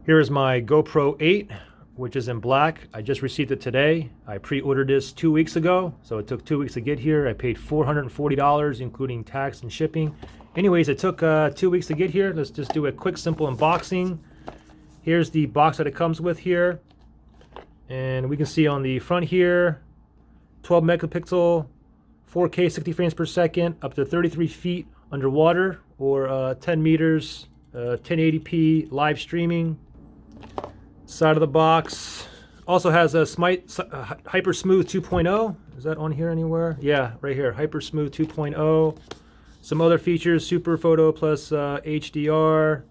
Here is my GoPro 8, which is in black. I just received it today. I pre-ordered this 2 weeks ago, so it took 2 weeks to get here. I paid $440, including tax and shipping. Anyways, it took 2 weeks to get here. Let's just do a quick, simple unboxing. Here's the box that it comes with here. And we can see on the front here, 12 megapixel, 4K 60 frames per second, up to 33 feet underwater, or 10 meters, 1080p live streaming. Side of the box also has a Hyper Smooth 2.0. Is that on here anywhere? Yeah, right here, Hyper Smooth 2.0. Some other features: Super Photo plus HDR,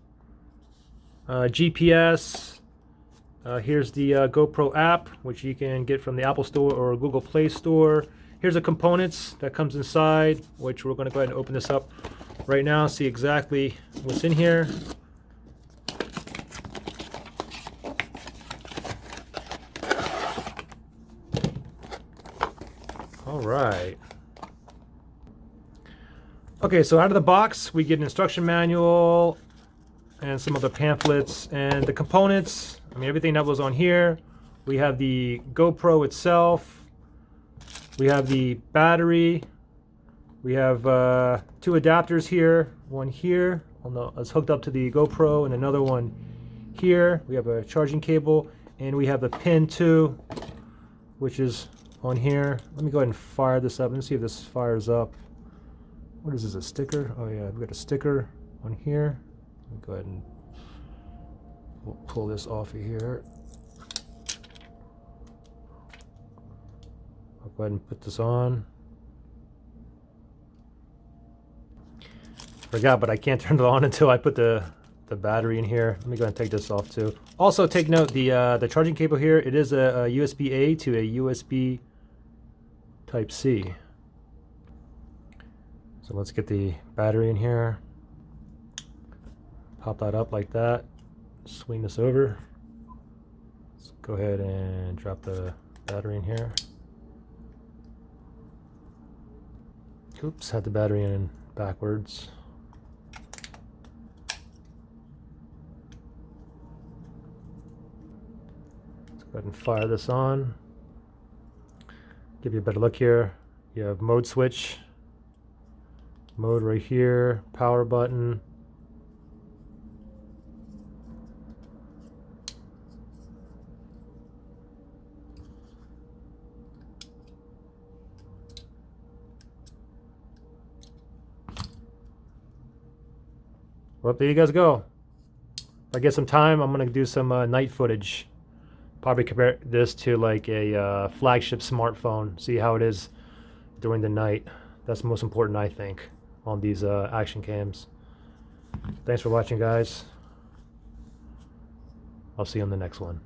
GPS. Here's the GoPro app, which you can get from the Apple Store or Google Play Store. Here's the components that comes inside, which we're going to go ahead and open this up right now, see exactly what's in here. All right. Okay, so out of the box, we get an instruction manual and some other pamphlets and the components. I mean, everything that was on here. We have the GoPro itself. We have the battery. We have 2 adapters here. One here, it's hooked up to the GoPro, and another one here. We have a charging cable, and we have a pin too, which is on here. Let me go ahead and fire this up. Let's see if this fires up. What is this, a sticker? Oh yeah, we've got a sticker on here. Let me go ahead and we'll pull this off of here. I'll go ahead and put this on. Forgot, but I can't turn it on until I put the battery in here. Let me go ahead and take this off too. Also, take note, the charging cable here, it is a USB-A to a USB Type-C. So let's get the battery in here. Pop that up like that. Swing this over. Let's go ahead and drop the battery in here. Oops, had the battery in backwards. Let's go ahead and fire this on. Give you a better look here. You have mode switch. Mode right here, power button. Well, there you guys go. If I get some time, I'm gonna do some night footage. Probably compare this to like a flagship smartphone. See how it is during the night. That's the most important, I think, on these action cams. Thanks for watching, guys. I'll see you on the next one.